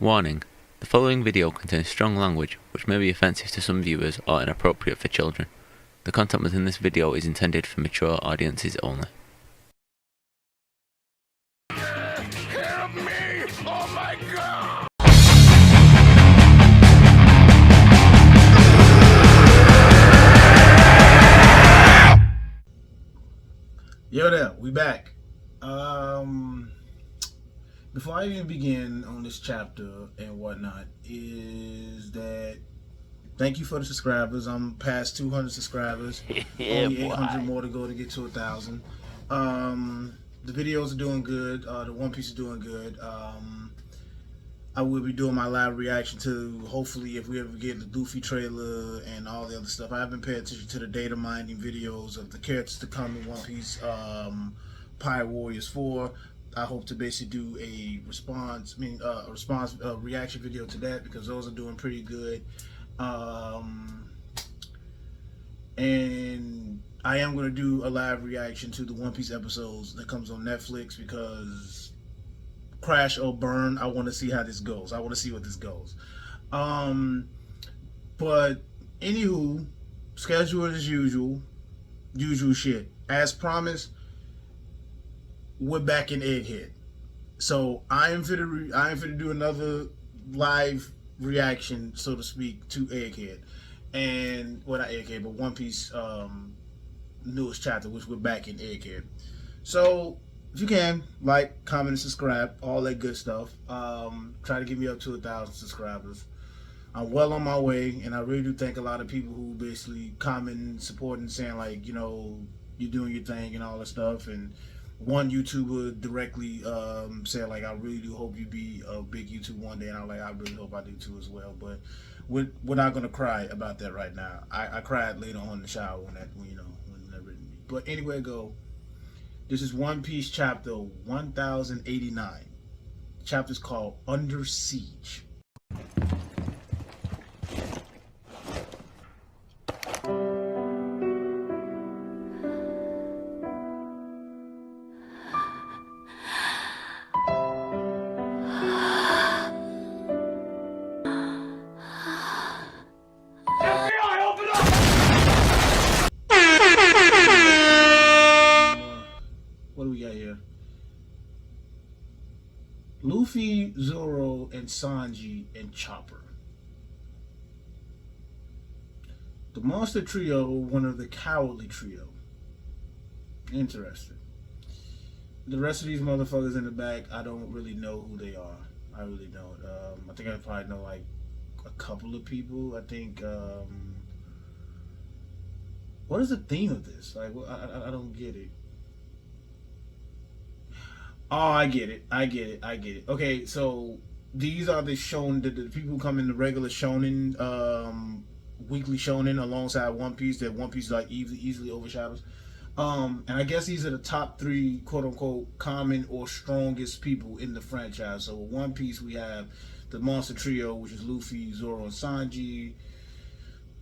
Warning: the following video contains strong language which may be offensive to some viewers or inappropriate for children. The content within this video is intended for mature audiences only. Help me! Oh my god! Yo there, we back. Before I even begin on this chapter and whatnot, is that thank you for the subscribers. I'm past 200 subscribers. Only 800 more to go to get to 1,000. The videos are doing good. The One Piece is doing good. I will be doing my live reaction to, hopefully, if we ever get the Luffy trailer and all the other stuff. I haven't paid attention to the data mining videos of the characters to come in One Piece Pirate Warriors 4. I hope to basically do a reaction video to that, because those are doing pretty good. And I am going to do a live reaction to the One Piece episodes that comes on Netflix, because crash or burn, I want to see how this goes. I want to see what this goes. But anywho, schedule as usual shit. As promised, we're back in Egghead. So I am fit to do another live reaction, so to speak, to Egghead. And, well, not Egghead, but One Piece newest chapter, which we're back in Egghead. So if you can, like, comment, and subscribe, all that good stuff. Try to get me up to 1,000 subscribers. I'm well on my way, and I really do thank a lot of people who basically comment, supporting, saying, like, you know, you're doing your thing and all that stuff. And one YouTuber directly said, like, I really do hope you be a big YouTuber one day, and I'm like, I really hope I do too as well. But we're not gonna cry about that right now. I cried later on in the shower when that written me. But anyway, go. This is One Piece chapter 1089. The chapter's called Under Siege. What do we got here? Luffy, Zoro, and Sanji, and Chopper. The monster trio, one of the cowardly trio. Interesting. The rest of these motherfuckers in the back, I don't really know who they are. I really don't. I think I probably know like a couple of people. I think. What is the theme of this? Like, I don't get it. Oh, I get it. Okay, so these are the people who come in the regular shonen, weekly shonen alongside One Piece, that One Piece like easily overshadows. And I guess these are the top 3 quote unquote common or strongest people in the franchise. So with One Piece, we have the monster trio, which is Luffy, Zoro, and Sanji.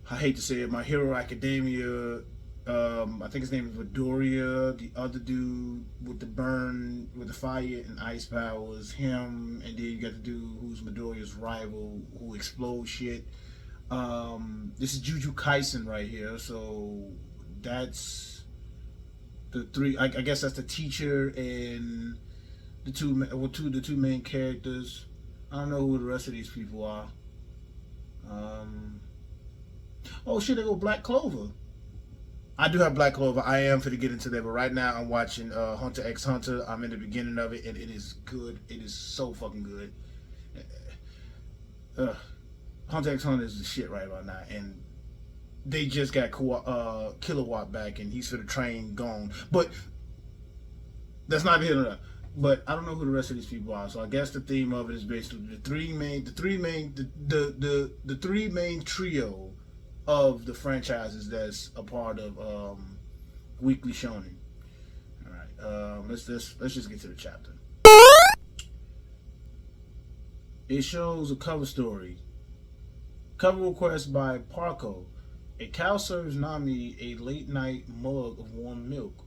I hate to say it, My Hero Academia. I think his name is Midoriya. The other dude with the fire and ice powers, him. And then you got the dude who's Midoriya's rival, who explodes shit. This is Juju Kaisen right here. So that's the 3. I guess that's the teacher and the two main characters. I don't know who the rest of these people are. Oh shit, they go Black Clover. I do have Black Clover. I am finna get into that, but right now I'm watching Hunter x Hunter. I'm in the beginning of it, and it is good. It is so fucking good. Hunter x Hunter is the shit right about now, and they just got Kilowatt back, and he's for the train gone. But that's not here or there. But I don't know who the rest of these people are. So I guess the theme of it is basically the three main trio of the franchises that's a part of Weekly Shonen. All right, let's just get to the chapter. It shows a cover story. Cover request by Parko. A cow serves Nami a late night mug of warm milk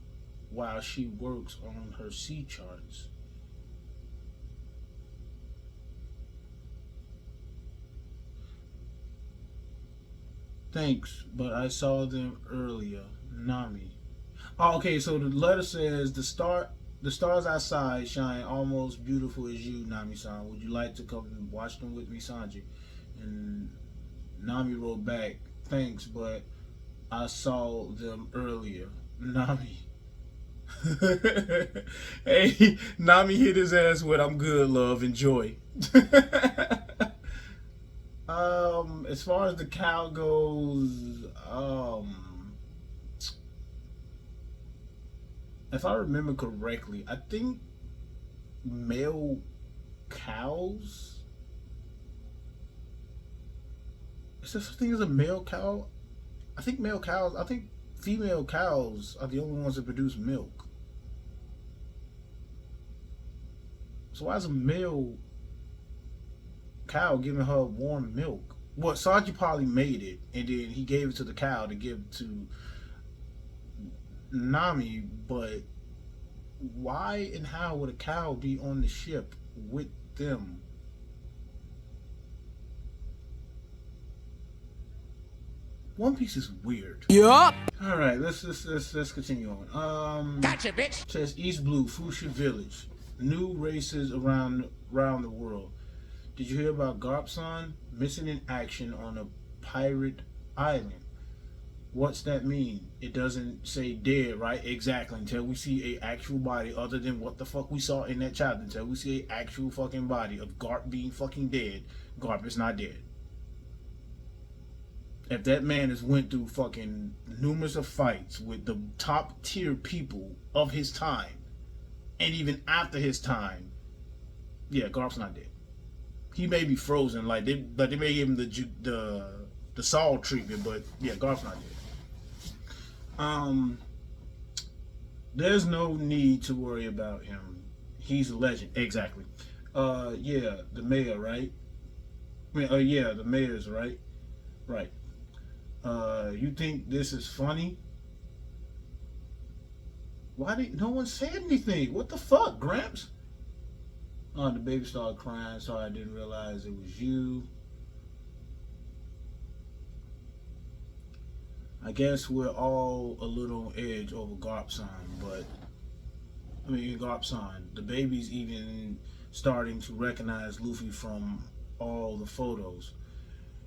while she works on her sea charts. Thanks, but I saw them earlier. Nami. Oh, okay, so the letter says the stars outside shine almost beautiful as you, Nami-san. Would you like to come and watch them with me, Sanji? And Nami wrote back, thanks, but I saw them earlier. Nami. Hey, Nami hit his ass with I'm good, love, enjoy. As far as the cow goes, if I remember correctly, I think male cows. Is there such thing as a male cow? I think male cows. I think female cows are the only ones that produce milk. So why is a male cow giving her warm milk? Well, Sanji probably made it, and then he gave it to the cow to give to Nami. But why and how would a cow be on the ship with them? One Piece is weird. Yup. All right, let's continue on. Gotcha, bitch. Says East Blue, Fuchsia Village, new races around the world. Did you hear about Garp-san missing in action on a pirate island? What's that mean? It doesn't say dead, right? Exactly. Until we see a actual body, other than what the fuck we saw in that chapter. Until we see a actual fucking body of Garp being fucking dead, Garp is not dead. If that man has went through fucking numerous of fights with the top tier people of his time, and even after his time, yeah, Garp's not dead. He may be frozen, like they may give him the Saul treatment, but yeah, Garp's not dead. There's no need to worry about him. He's a legend. Exactly. Yeah, the mayor, right? I mean, yeah, the mayor's right. Right. You think this is funny? Why did no one say anything? What the fuck, Gramps? Oh, the baby started crying. Sorry, I didn't realize it was you. I guess we're all a little on edge over Garp-san, but I mean Garp-san. The baby's even starting to recognize Luffy from all the photos.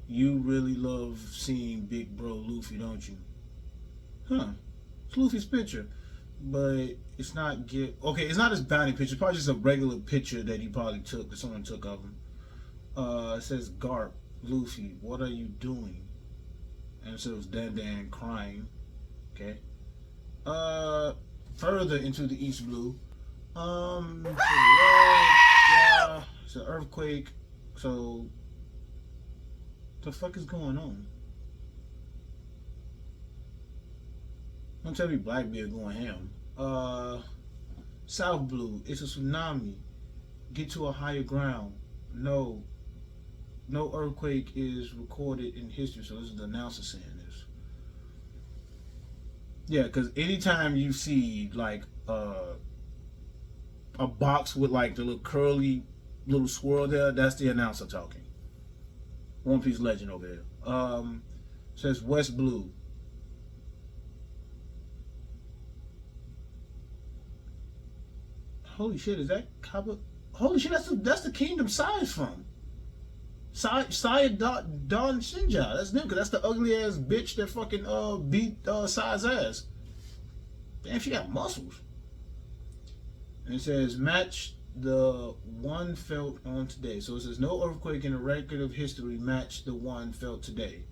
You really love seeing Big Bro Luffy, don't you? Huh? It's Luffy's picture. But it's not it's not his bounty picture. It's probably just a regular picture that he probably took, that someone took of him. It says Garp, Luffy, what are you doing? And so it was Dan crying. Okay. Further into the East Blue. It's an earthquake. So the fuck is going on? Don't tell me Blackbeard going ham. South Blue, it's a tsunami. Get to a higher ground. No earthquake is recorded in history, so this is the announcer saying this. Yeah, because anytime you see like a box with like the little curly little swirl there, that's the announcer talking. One Piece legend over there. Says West Blue. Holy shit, is that Kaba? Holy shit, that's the Kingdom Sai's from. Saya Don Shinja. That's them, because that's the ugly ass bitch that fucking beat Sai's ass. Damn, she got muscles. And it says match the one felt on today. So it says no earthquake in the record of history match the one felt today.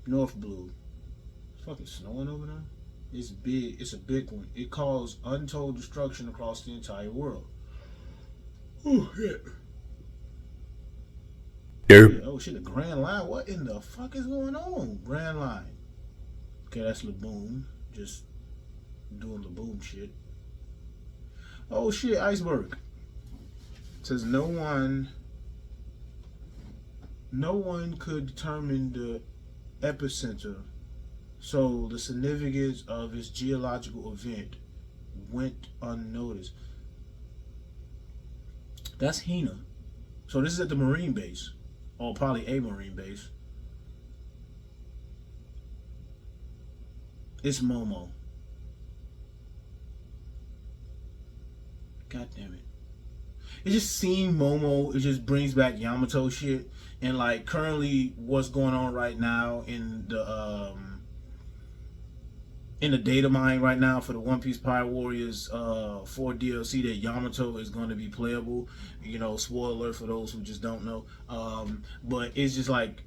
North Blue. It's fucking snowing over there. It's big. It's a big one. It caused untold destruction across the entire world. Oh shit. Derp. Oh shit, the Grand Line. What in the fuck is going on? Grand Line. Okay, that's Laboon. Just doing Laboon shit. Oh shit, Iceberg. It says no one could determine the epicenter, so the significance of its geological event went unnoticed. That's Hina. So this is at the Marine base, or probably a Marine base. It's Momo. God damn it. It just seeing Momo, it just brings back Yamato shit. And like currently what's going on right now in the data mine right now for the One Piece Pirate Warriors 4 DLC, that Yamato is going to be playable. You know, spoiler alert for those who just don't know. But it's just like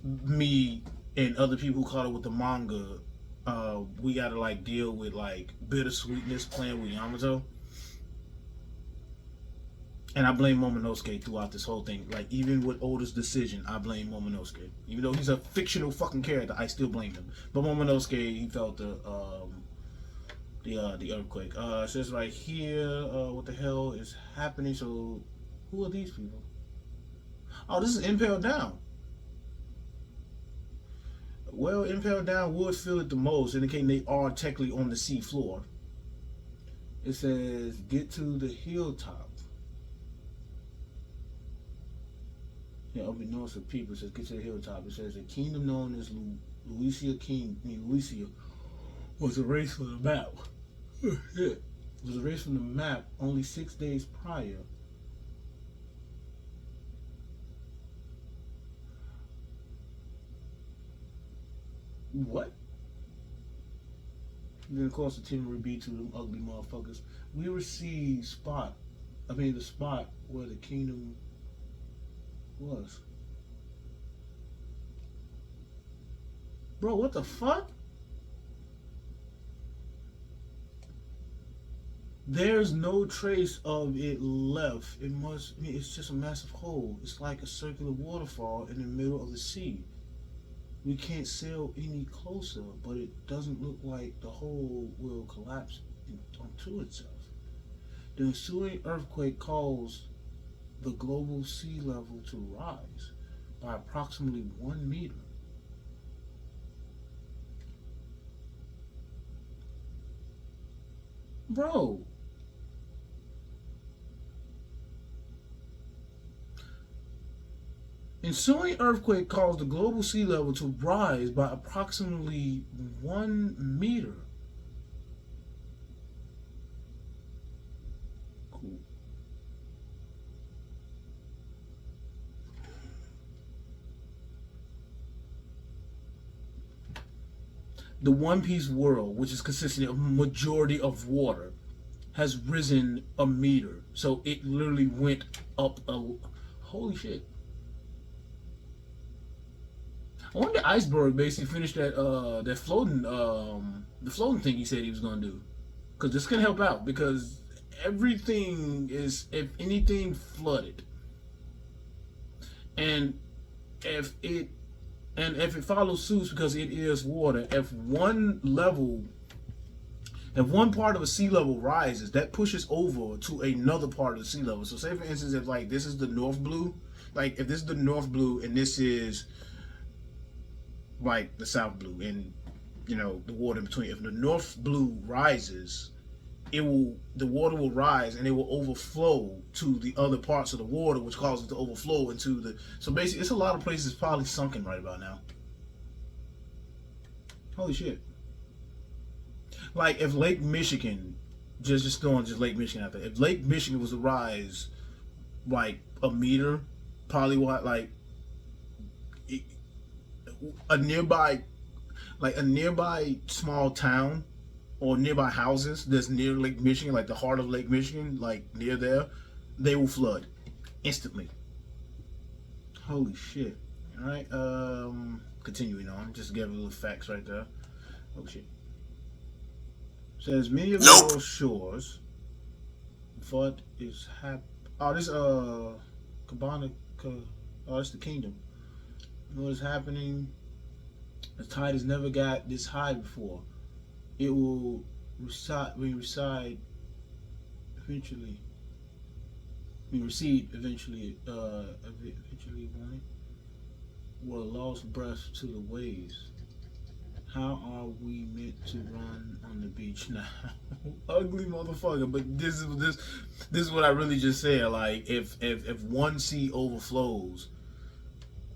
me and other people who caught it with the manga. We got to like deal with like bittersweetness playing with Yamato. And I blame Momonosuke throughout this whole thing. Like, even with Oda's decision, I blame Momonosuke. Even though he's a fictional fucking character, I still blame him. But Momonosuke, he felt the earthquake. It says right here, what the hell is happening? So, who are these people? Oh, this is Impaled Down. Well, Impaled Down would feel it the most, indicating they are technically on the sea floor. It says, get to the hilltop. Yeah, up north of people, it says get to the hilltop. It says a kingdom known as Lucia was erased from the map. It was erased from the map only 6 days prior. What? Then of course the team would be to them ugly motherfuckers. We received the spot where the kingdom was. Bro, what the fuck? There's no trace of it left. It's just a massive hole. It's like a circular waterfall in the middle of the sea. We can't sail any closer, but it doesn't look like the hole will collapse onto itself. The ensuing earthquake caused the global sea level to rise by approximately 1 meter. Bro. Ensuing earthquake caused the global sea level to rise by approximately 1 meter. Cool. The One Piece world, which is consisting of a majority of water, has risen a meter. So it literally went up a... Holy shit. I wonder the iceberg basically finished that floating the floating thing he said he was gonna do. Cause this can help out because everything is, if anything, flooded. And if it follows suit, because it is water, if one part of a sea level rises, that pushes over to another part of the sea level. So say for instance, if like this is the North Blue, like if this is the North Blue and this is like the South Blue, and you know the water in between, if the North Blue rises, the water will rise and it will overflow to the other parts of the water, which causes it to overflow into the... So basically it's a lot of places probably sunken right about now. Holy shit. Like if Lake Michigan, just throwing just Lake Michigan out there, if Lake Michigan was to rise like a meter, probably what, like a nearby small town or nearby houses that's near Lake Michigan, like the heart of Lake Michigan, like near there, they will flood instantly. Holy shit. Alright, continuing on, just giving little facts right there. Oh shit. Says many of the world's shores. What is this Cabana, it's the kingdom. What is happening? The tide has never got this high before. It will recede eventually. Eventually, won't it? Will lost breath to the waves. How are we meant to run on the beach now? Ugly motherfucker. But this is what I really just said. Like if one sea overflows,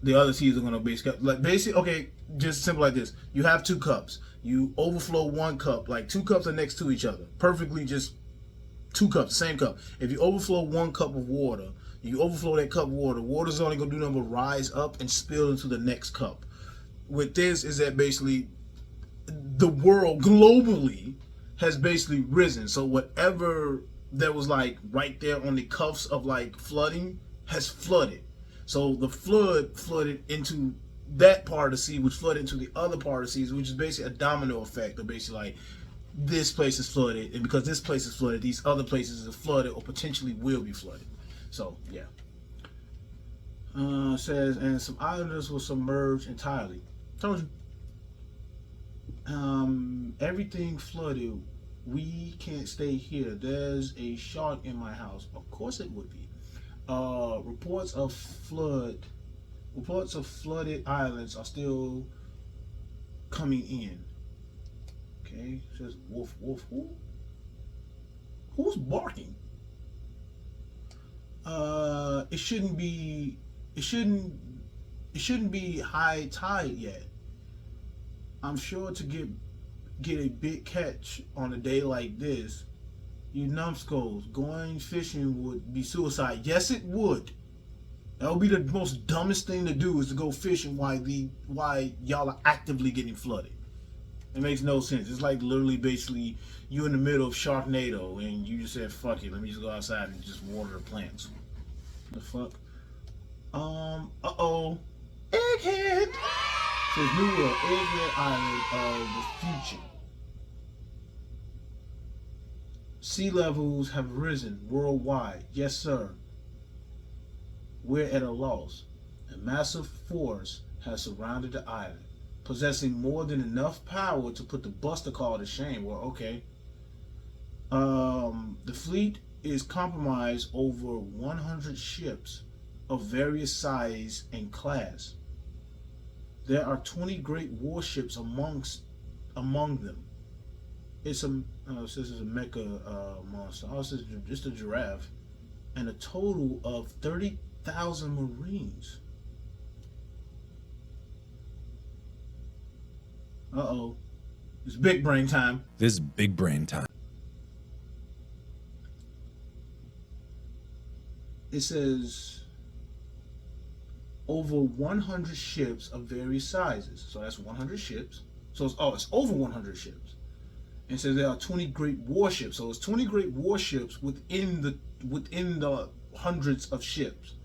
the other seas are gonna basically okay, just simple like this. You have two cups. You overflow one cup, like 2 cups are next to each other, perfectly just 2 cups, the same cup. If you overflow 1 cup of water, you overflow that cup of water. Water's only gonna do nothing but rise up and spill into the next cup. With this is that basically the world globally has basically risen. So whatever that was like right there on the cuffs of like flooding has flooded. So the flood flooded into that part of the sea, which flooded into the other part of the sea, which is basically a domino effect of basically like this place is flooded, and because this place is flooded, these other places are flooded or potentially will be flooded. So yeah. Says, and some islanders will submerge entirely. Told you. Everything flooded. We can't stay here. There's a shark in my house. Of course it would be. Reports of flooded islands are still coming in. Okay, it says wolf, wolf, who? Who's barking? It shouldn't be high tide yet. I'm sure to get a big catch on a day like this, you numbskulls, going fishing would be suicide. Yes, it would. That would be the most dumbest thing to do, is to go fishing while y'all are actively getting flooded. It makes no sense. It's like literally basically you in the middle of Sharknado and you just said, fuck it, let me just go outside and just water the plants. The fuck? Uh-oh. Egghead! Says New World, Egghead Island of the future. Sea levels have risen worldwide. Yes, sir. We're at a loss. A massive force has surrounded the island, possessing more than enough power to put the Buster Call to shame. Well, okay. The fleet is compromised over 100 ships of various size and class. There are 20 great warships among them. It's a this is a mecha monster. Oh, this is just a giraffe, and a total of 30,000 Marines. Uh-oh. It's big brain time. This is big brain time. It says over 100 ships of various sizes. So that's 100 ships. So it's over 100 ships. And it says there are 20 great warships. So it's 20 great warships within the hundreds of ships.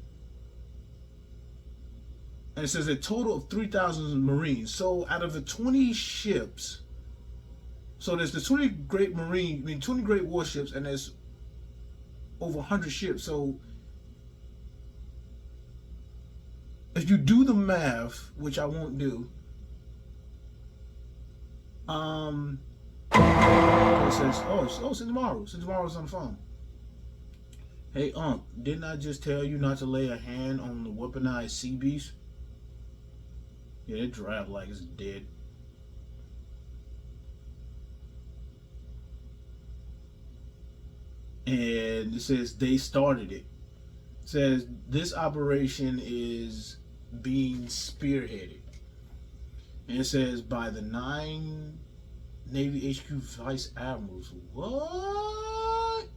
And it says a total of 3,000 Marines. So out of the 20 ships, so there's the 20 great 20 great warships, and there's over 100 ships. So if you do the math, which I won't do, it says, since tomorrow's on the phone. Hey, didn't I just tell you not to lay a hand on the weaponized sea beast? Yeah, that giraffe like is dead. And it says they started it. It says this operation is being spearheaded. And it says by the 9 Navy HQ Vice Admirals. What?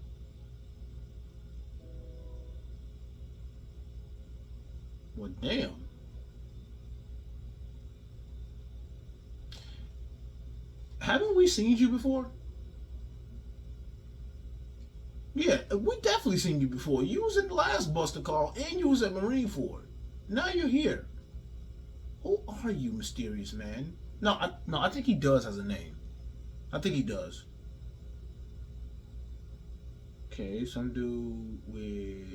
Well, damn. Haven't we seen you before? Yeah, we definitely seen you before. You was in the last Buster Call, and you was at Marineford. Now you're here. Who are you, mysterious man? No, I think he does has a name. I think he does. Okay, some dude with.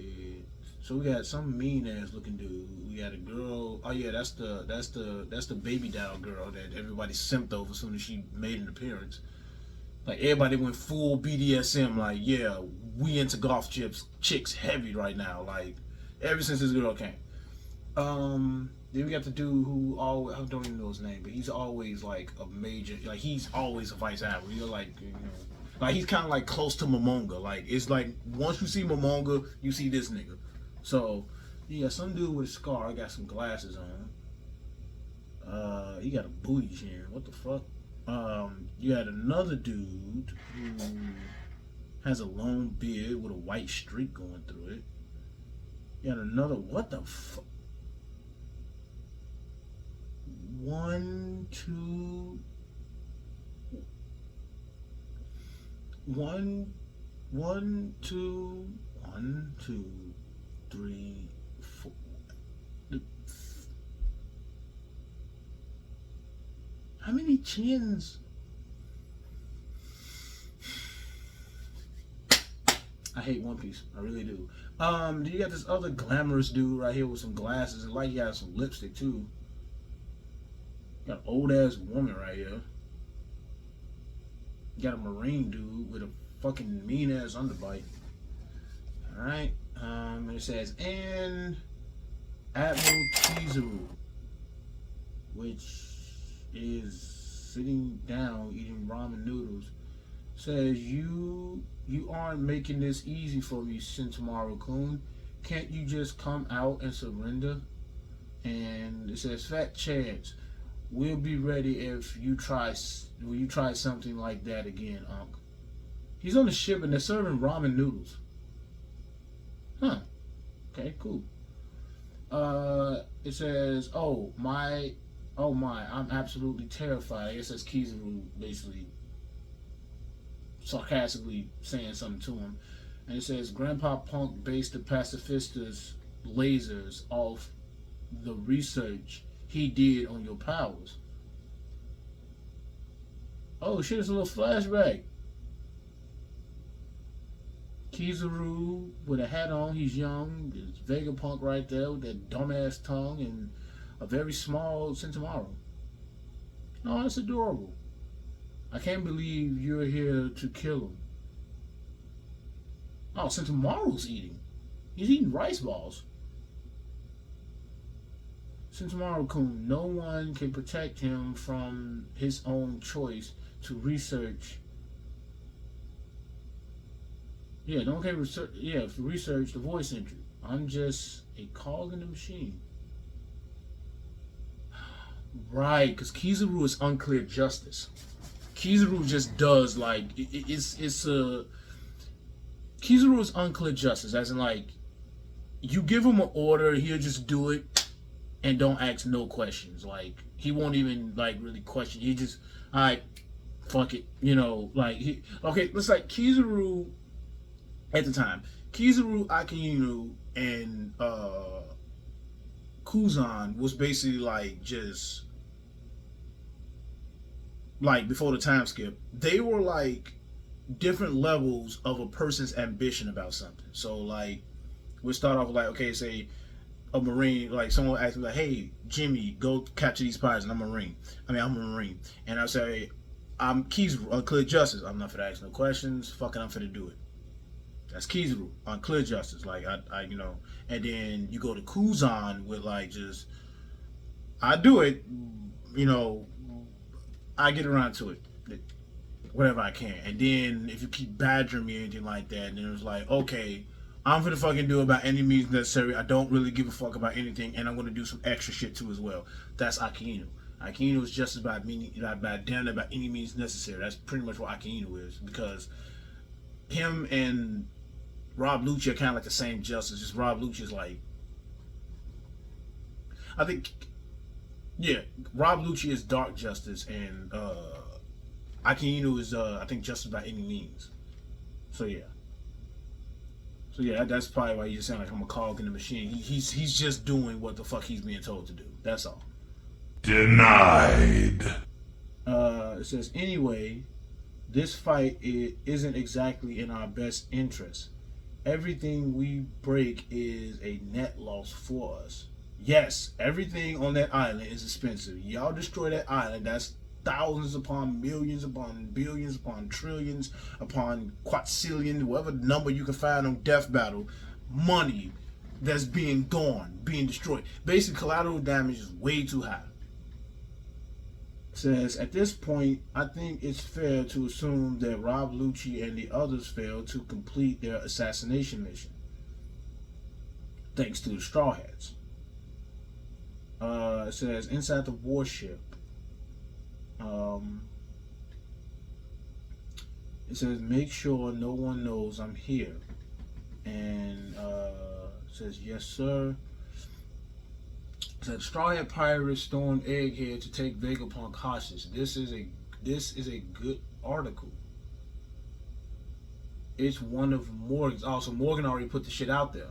So we got some mean ass looking dude. We got a girl. Oh yeah, that's the baby doll girl that everybody simped over as soon as she made an appearance. Like everybody went full BDSM. Like yeah, we into golf chicks heavy right now. Like ever since this girl came. Then we got the dude who always, I don't even know his name, but he's always like a major, like he's always a vice admiral. You're like, you know, like he's kind of like close to Momonga. Like it's like once you see Momonga, you see this nigga. So yeah, some dude with a scar, got some glasses on. He got a booty chin. What the fuck? You had another dude who has a long beard with a white streak going through it. You had another, what the fuck? One, two, one, one, two, one, two, three, four. How many chins? I hate One Piece. I really do. You got this other glamorous dude right here with some glasses, and like he has some lipstick too. Got an old ass woman right here. You got a Marine dude with a fucking mean ass underbite. Alright. And it says, and Admiral Kizaru, which is sitting down eating ramen noodles, says, you aren't making this easy for me, Sentomaru-kun. Can't you just come out and surrender? And it says, fat chance. We'll be ready if you try something like that again, Unc. He's on the ship and they're serving ramen noodles. Huh. Okay, cool. It says, oh my, I'm absolutely terrified. I guess that's Kizaru basically sarcastically saying something to him. And it says, Grandpa Punk based the pacifistas' lasers off the research he did on your powers. Oh shit, it's a little flashback. Kizaru with a hat on, he's young. There's Vegapunk right there with that dumbass tongue and a very small Sentomaru. Oh, that's adorable. I can't believe you're here to kill him. Oh, Sentomaru's eating. He's eating rice balls. Sentomaru-kun, no one can protect him from his own choice to research. Yeah, no one can research the voice entry. I'm just a cog in the machine. Right, because Kizaru is unclear justice. Kizaru just does like Kizaru is unclear justice, as in like you give him an order, he'll just do it and don't ask no questions. Like he won't even like really question. He just, alright, fuck it, you know. Like let's like Kizaru at the time. Kizaru, Akainu, and Kuzan was basically like just like before the time skip. They were like different levels of a person's ambition about something. So like we start off with like, okay, say a Marine, like someone asked me like, hey Jimmy, go capture these pirates, and I'm a Marine. I'm a Marine. And I say, I'm Kizaru, unclear justice. I'm not for to ask no questions, fucking I'm for to do it. That's Kizaru, unclear justice. Like I you know, and then you go to Kuzan with like just I do it, you know, I get around to it, whatever I can. And then if you keep badgering me or anything like that, then it was like, okay, I'm gonna fucking do it by any means necessary. I don't really give a fuck about anything, and I'm gonna do some extra shit too as well. That's Akainu. Akainu is just about damn about any means necessary. That's pretty much what Akainu is, because him and Rob Lucci are kind of like the same justice. Just Rob Lucci is like, I think, yeah, Rob Lucci is dark justice, and Akainu is I think justice by any means. So yeah, that's probably why you sound like I'm a cog in the machine. He's just doing what the fuck he's being told to do. That's all. Denied. It says, anyway, this fight isn't exactly in our best interest. Everything we break is a net loss for us. Yes, everything on that island is expensive. Y'all destroy that island, that's thousands upon millions upon billions upon trillions upon quadrillion, whatever number you can find on Death Battle, money that's being destroyed. Basically, collateral damage is way too high. It says, at this point, I think it's fair to assume that Rob Lucci and the others failed to complete their assassination mission, thanks to the Straw Hats. It says, inside the warship, It says, make sure no one knows I'm here. And it says, yes, sir. It says, Strawhead Pirates stormed Egghead to take Vegapunk hostage. This is a good article. It's one of Morgan's. Also, Morgan already put the shit out there.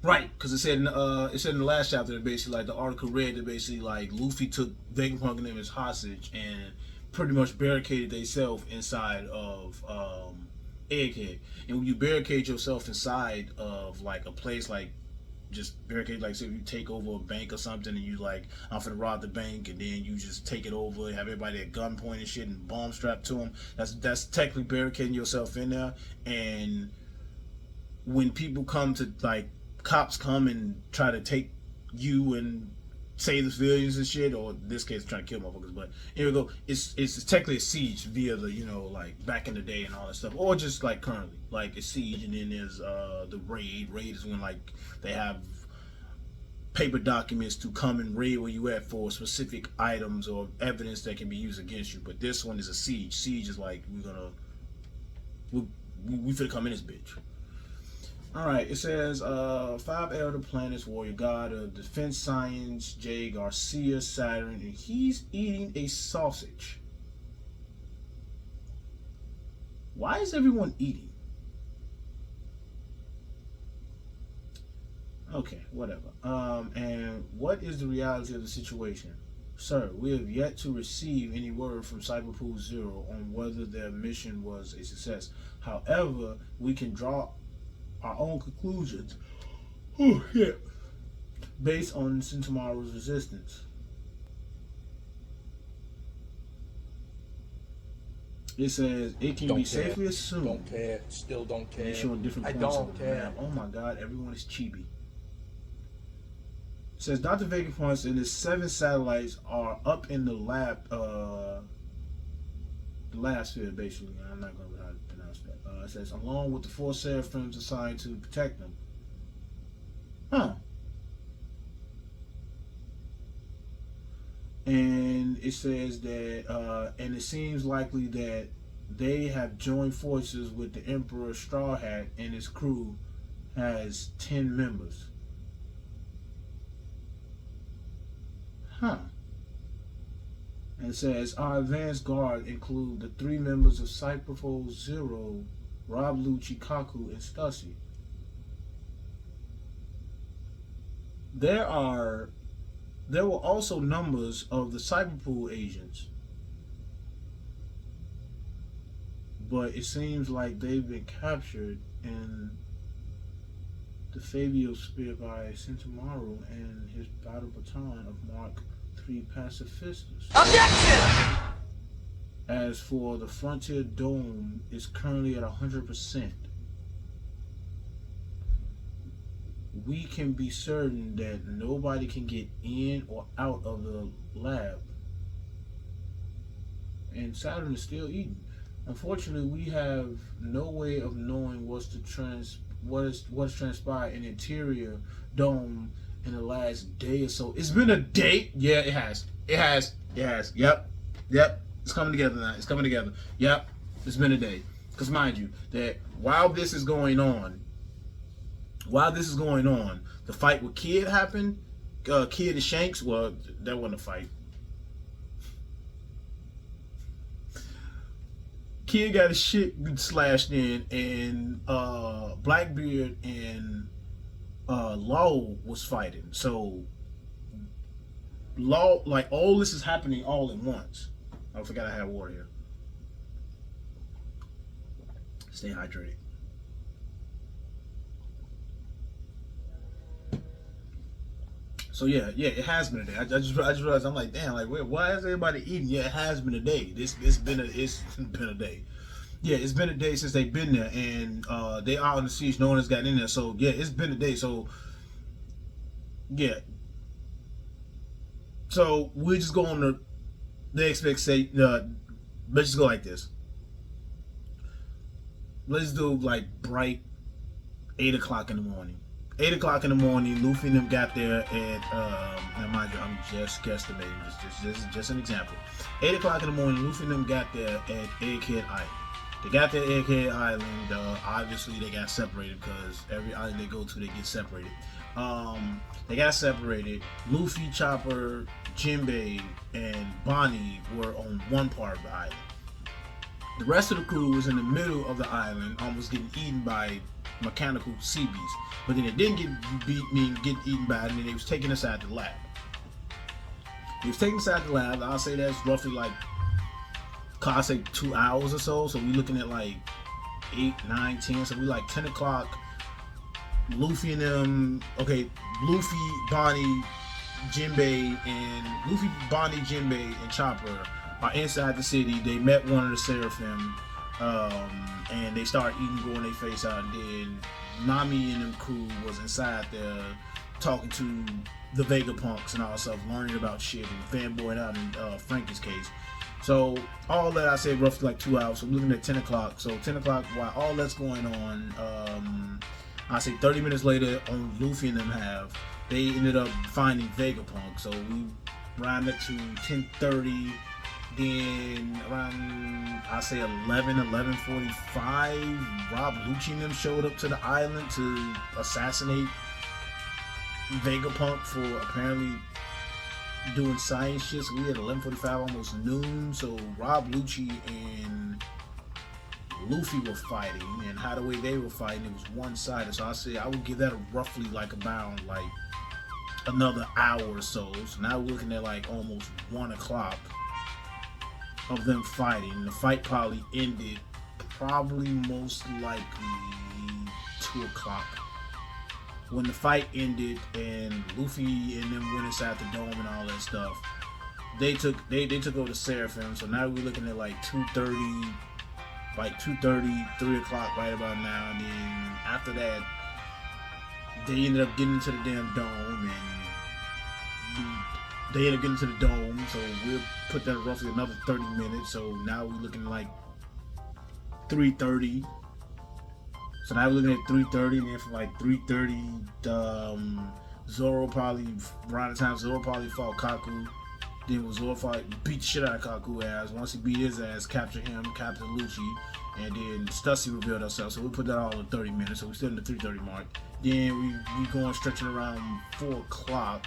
Right, because it said in the last chapter that basically like the article read that basically like Luffy took Vegapunk and them as hostage and pretty much barricaded themselves inside of Egghead. And when you barricade yourself inside of like a place like just barricade, like say if you take over a bank or something and you like I'm finna rob the bank and then you just take it over and have everybody at gunpoint and shit and bomb strapped to them, that's technically barricading yourself in there. And when people come to like cops come and try to take you and save the civilians and shit, or in this case trying to kill motherfuckers, but here we go, it's technically a siege via the, you know, like back in the day and all that stuff, or just like currently like a siege. And then there's the raid is when like they have paper documents to come and raid where you at for specific items or evidence that can be used against you. But this one is a siege is like we finna come in this bitch. Alright, it says 5 elder planets, warrior god of defense science, Jay Garcia, Saturn, and he's eating a sausage. Why is everyone eating? Okay, whatever. And what is the reality of the situation? Sir, we have yet to receive any word from Cyberpool Zero on whether their mission was a success. However, we can draw our own conclusions based on Sentomaru's resistance. It says it can be safely assumed. Don't care. Still don't care. They're showing different points of the map. Oh my god, everyone is chibi. It says Dr. Vegapunk and his 7 satellites are up in the lab, the lab sphere, basically. I'm not going to pronounce that. It says along with the 4 seraphims assigned to protect them. Huh. And it says that, and it seems likely that they have joined forces with the Emperor Straw Hat, and his crew has 10 members. Huh. And it says our advanced guard include the 3 members of Cyberpole Zero, Rob, Lucci, Kaku, and Stussy. There were also numbers of the Cyberpool agents, but it seems like they've been captured in the Fabio Spear by Sentomaru and his battle baton of Mark III Pacifistas. Objection! As for the Frontier Dome, is currently at 100%. We can be certain that nobody can get in or out of the lab. And Saturn is still eating. Unfortunately, we have no way of knowing what's transpired in the interior dome in the last day or so. It's been a day. Yeah, it has. Yep. It's coming together now. It's coming together. Yep. It's been a day. Because mind you, that while this is going on, the fight with Kid happened. Kid and Shanks, well, that wasn't a fight. Kid got his shit slashed in, and Blackbeard and Law was fighting. So Law, like, all this is happening all at once. I forgot I had water here. Stay hydrated. So yeah, it has been a day. I just realized, I'm like, damn, like, wait, why is everybody eating? Yeah, it has been a day. It's been a day. Yeah, it's been a day since they've been there, and they are on the siege. No one has gotten in there. So yeah, it's been a day. So yeah. So we just go on the let's just go like this. Let's do like bright 8 o'clock in the morning. 8 o'clock in the morning, Luffy and them got there at, now mind you, I'm just guesstimating, this is just an example. 8 o'clock in the morning, Luffy and them got there at Egghead Island. They got their Egghead Island. Obviously, they got separated because every island they go to, they get separated. They got separated. Luffy, Chopper, Jinbei, and Bonnie were on one part of the island. The rest of the crew was in the middle of the island, almost getting eaten by mechanical sea beasts. But then it didn't get eaten by it, and then they was taken inside the lab. He was taken inside the lab. I'll say that's roughly like, I'll say 2 hours or so. So we're looking at like 8, 9, 10. So we like 10 o'clock. Luffy and them. Okay, Luffy, Bonnie, Jinbei, and Chopper are inside the city. They met one of the Seraphim, and they started eating, going their face out. And then Nami and them crew was inside there talking to the Vegapunks and all that stuff, learning about shit and fanboying out in Frankie's case. So all that, I said roughly like 2 hours. So we're looking at 10 o'clock. So 10 o'clock, while all that's going on, I say 30 minutes later, on Luffy and them they ended up finding Vegapunk. So we round up to 10:30. Then around, I say 11:45, Rob Lucci and them showed up to the island to assassinate Vegapunk for apparently doing science shit. So we had 11:45, almost noon. So Rob Lucci and Luffy were fighting, and how the way they were fighting, it was one-sided. So I say I would give that roughly like about like another hour or so. So now we're looking at like almost 1 o'clock of them fighting. The fight probably ended most likely 2 o'clock. When the fight ended and Luffy and them went inside the dome and all that stuff, they took over the Seraphim. So now we're looking at like 2:30, 3 o'clock right about now. And then after that, they ended up getting into the damn dome, so we'll put that roughly another 30 minutes. So now we're looking like 3:30. So now we're looking at 3:30, and then from like 3:30, Zoro probably, around the time Zoro probably fought Kaku. Then Zoro beat the shit out of Kaku ass. Once he beat his ass, captured him, captured Lucci, and then Stussy revealed herself. So we put that all in 30 minutes. So we're still in the 3:30 mark. Then we going stretching around 4 o'clock.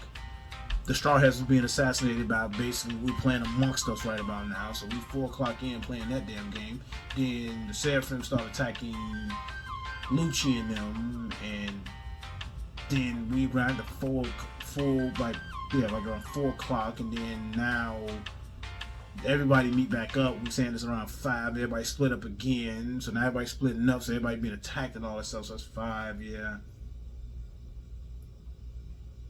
The Straw Hats was being assassinated by basically we playing amongst us right about now. So we 4 o'clock in playing that damn game. Then the Seraphim started attacking Lucci and them, and then we ran to around 4 o'clock, and then now everybody meet back up. We're saying it's around 5. Everybody split up again. So now everybody's splitting up, so everybody being attacked and all that stuff. So that's 5, yeah.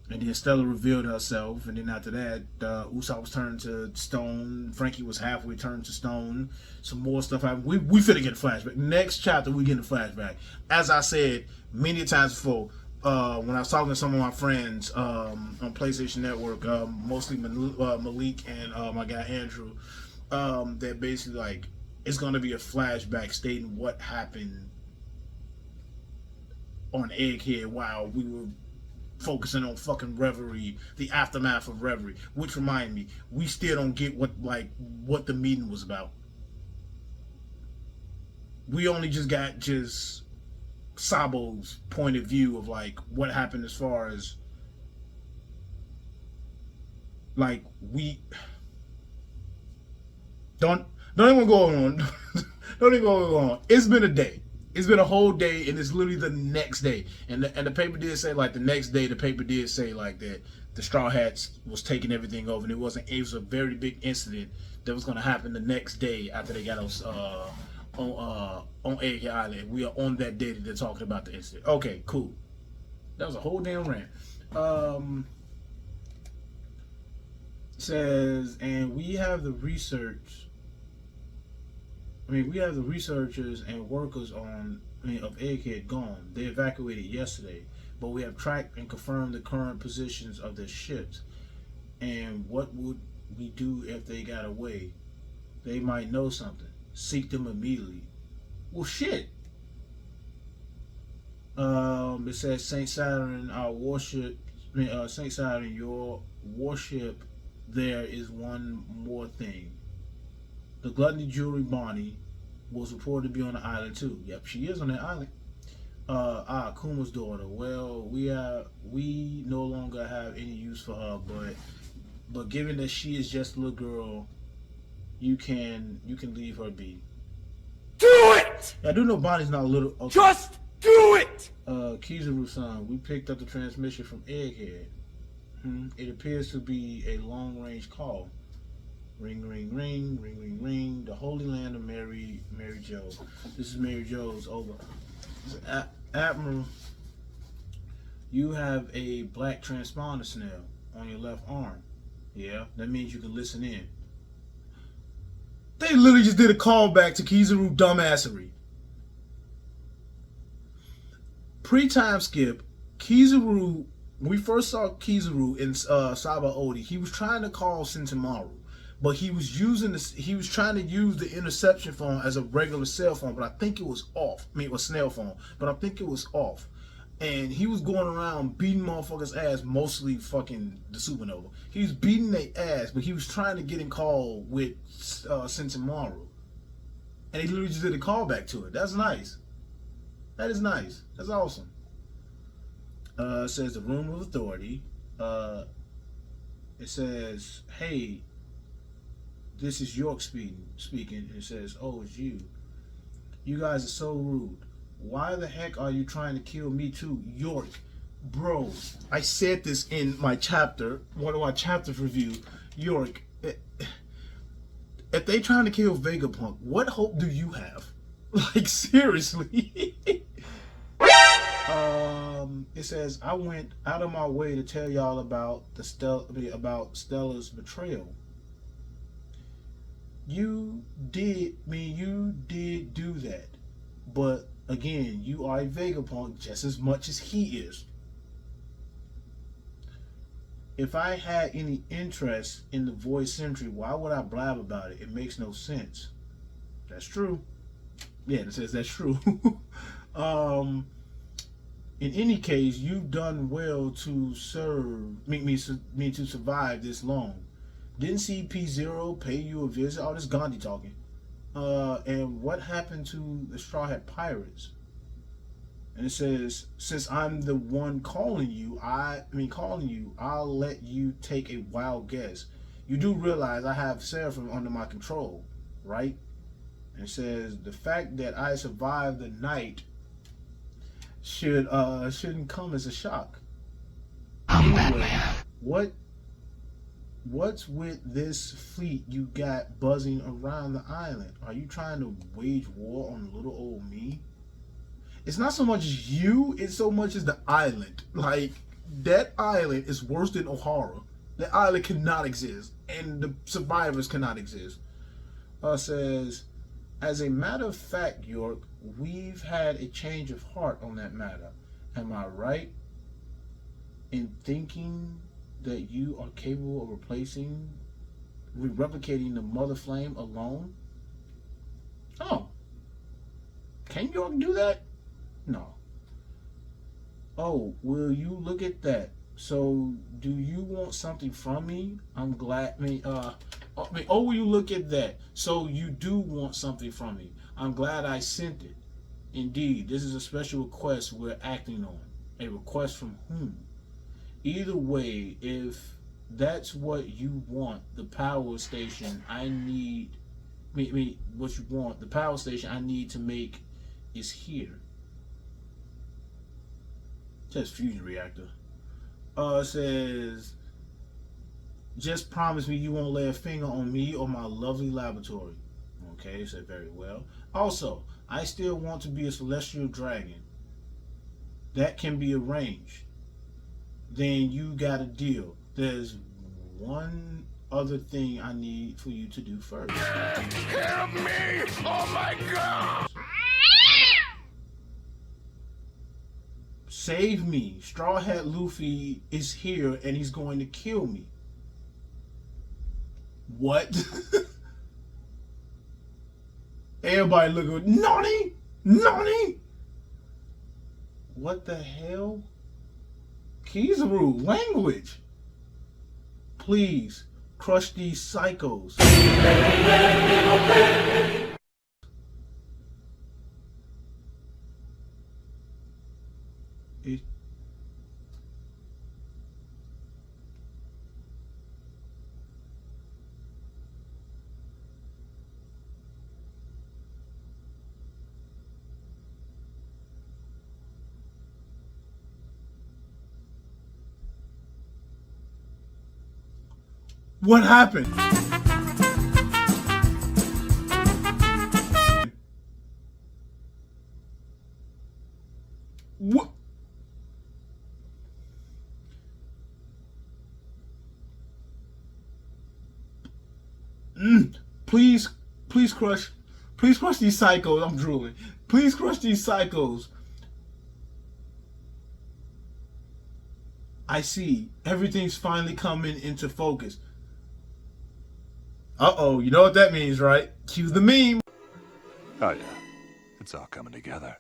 And then Stella revealed herself, and then after that, Usopp was turned to stone. Frankie was halfway turned to stone. Some more stuff happened. We finna get a flashback. Next chapter, we get a flashback. As I said many times before, when I was talking to some of my friends on PlayStation Network, mostly Malik and my guy Andrew, that basically like it's gonna be a flashback stating what happened on Egghead while we were focusing on fucking Reverie, the aftermath of Reverie. Which remind me, we still don't get what the meeting was about. We only just got Sabo's point of view of like what happened as far as like we don't even go on. Don't even go on. It's been a day. It's been a whole day, and it's literally the next day. And the paper did say like the next day. The paper did say like that the Straw Hats was taking everything over, and it was a very big incident that was going to happen the next day after they got us on Egghead Island. We are on that day that they're talking about the incident. Okay, cool. That was a whole damn rant. Says, and we have the researchers and workers of Egghead gone. They evacuated yesterday, but we have tracked and confirmed the current positions of their ships. And what would we do if they got away? They might know something. Seek them immediately. Well, shit. It says Saint Saturn, our warship. Saint Saturn, your warship. There is one more thing. The Gluttony Jewelry Bonnie was reported to be on the island too. Yep, she is on that island. Kuma's daughter. Well, we no longer have any use for her, but given that she is just a little girl, you can leave her be. Do it! Yeah, I do know Bonnie's not a little. Okay. Just do it! Kizaru-san, we picked up the transmission from Egghead. It appears to be a long-range call. Ring, ring, ring, ring, ring, ring. The Holy Land of Mary Jo. This is Mary Jo's over. Admiral, you have a black transponder snail on your left arm. Yeah, that means you can listen in. They literally just did a callback to Kizaru dumbassery. Pre-time skip, Kizaru, when we first saw Kizaru in Saba Odi, he was trying to call Sentomaru, but he was trying to use the interception phone as a regular cell phone, but I think it was off. I mean, it was snail phone, but I think it was off. And he was going around beating motherfuckers' ass, mostly fucking the Supernova. He was beating their ass, but he was trying to get in call with Sentomaru. And he literally just did a callback to it. That's nice. That is nice. That's awesome. It says the room of authority. It says, hey, this is York speaking. It says, oh, it's you. You guys are so rude. Why the heck are you trying to kill me too, York? Bro, I said this in my chapter, one of my chapters review. York, if they trying to kill Vegapunk, what hope do you have? Like, seriously. It says, I went out of my way to tell y'all about Stella's betrayal. You did do that. But again, you are a Vegapunk just as much as he is. If I had any interest in the Void Century, why would I blab about it? It makes no sense. That's true. Yeah, it says that's true. In any case, you've done well to to survive this long. Didn't CP0 pay you a visit? Oh, this is Gandhi talking. And what happened to the Straw Hat Pirates? And it says, since I'm the one calling you, I'll let you take a wild guess. You do realize I have Seraphim under my control, right? And it says, the fact that I survived the night shouldn't come as a shock. Anyway, what's with this fleet you got buzzing around the island? Are you trying to wage war on little old me? It's not so much as you, it's so much as the island. Like, that island is worse than O'Hara. That island cannot exist, and the survivors cannot exist. Says, as a matter of fact, York, we've had a change of heart on that matter. Am I right in thinking that you are capable of replicating the Mother Flame alone? Oh. Can York do that? No. Oh, will you look at that? So, do you want something from me? I'm glad, oh, will you look at that? So, you do want something from me. I'm glad I sent it. Indeed, this is a special request we're acting on. A request from whom? Either way, if that's what you want, the power station I need, what you want, the power station I need to make is here. It says fusion reactor. It says, just promise me you won't lay a finger on me or my lovely laboratory. Okay, it said very well. Also, I still want to be a celestial dragon. That can be arranged. Then you got a deal. There's one other thing I need for you to do first. Help me! Oh my God! Save me. Straw Hat Luffy is here and he's going to kill me. What? Everybody looking, Nani? Nani? What the hell? Kizaru, language. Please, crush these psychos. What happened? What? Please, please crush these psychos. I'm drooling. Please crush these psychos. I see. Everything's finally coming into focus. Uh-oh, you know what that means, right? Cue the meme. Oh, yeah. It's all coming together.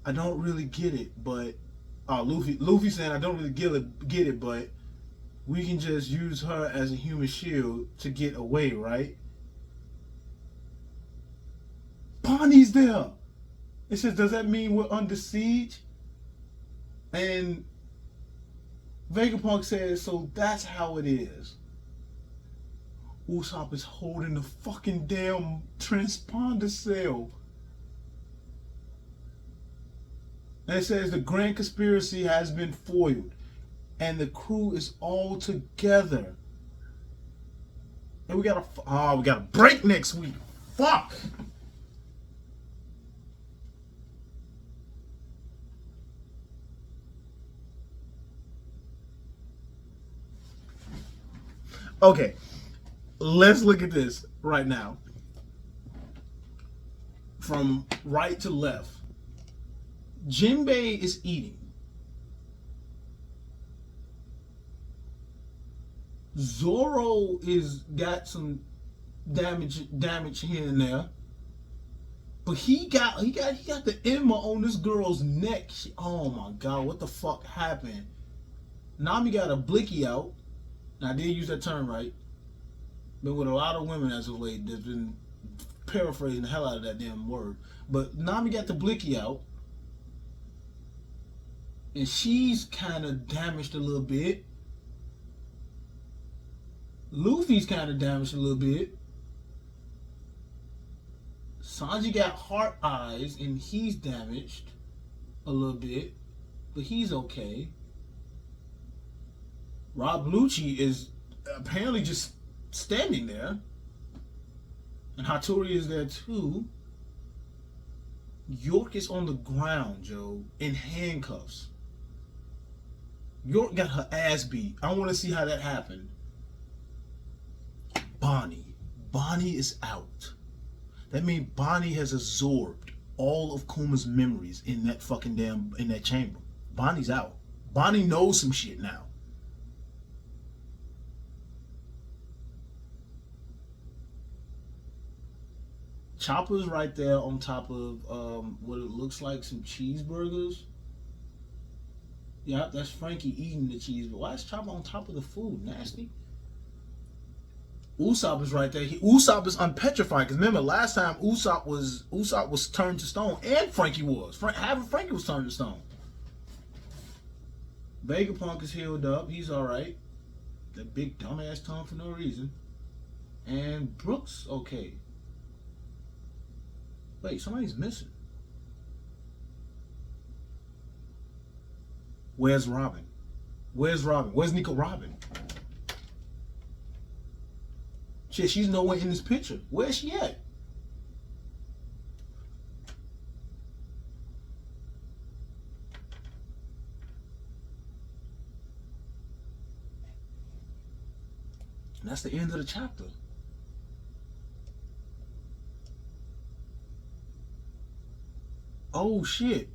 I don't really get it, but Luffy saying I don't really get it, but we can just use her as a human shield to get away, right? Bonnie's there. It says, does that mean we're under siege? And Vegapunk says, so that's how it is. Usopp is holding the fucking damn transponder cell. And it says the grand conspiracy has been foiled and the crew is all together. And we got a break next week. Fuck. Okay, let's look at this right now. From right to left. Jinbei is eating. Zoro is got some damage here and there. But he got the Emma on this girl's neck. Oh my god, what the fuck happened? Nami got a blicky out. Now, I did use that term right. Been with a lot of women as of late that's been paraphrasing the hell out of that damn word. But Nami got the blicky out. And she's kind of damaged a little bit. Luffy's kind of damaged a little bit. Sanji got heart eyes and he's damaged a little bit. But he's okay. Rob Lucci is apparently just standing there. And Hattori is there too. York is on the ground, Joe, in handcuffs. York got her ass beat. I want to see how that happened. Bonnie. Bonnie is out. That means Bonnie has absorbed all of Kuma's memories in that fucking in that chamber. Bonnie's out. Bonnie knows some shit now. Chopper's right there on top of what it looks like some cheeseburgers. Yeah, that's Frankie eating the cheeseburger. Why is Chopper on top of the food? Nasty. Usopp is right there. Usopp is unpetrified. Because remember, last time Usopp was turned to stone, and Frankie was. Frankie was turned to stone. Vegapunk is healed up. He's all right. That big dumbass tongue for no reason. And Brooks, okay. Wait, somebody's missing. Where's Robin? Where's Robin? Where's Nico Robin? Shit, she's nowhere in this picture. Where's she at? And that's the end of the chapter. Oh shit.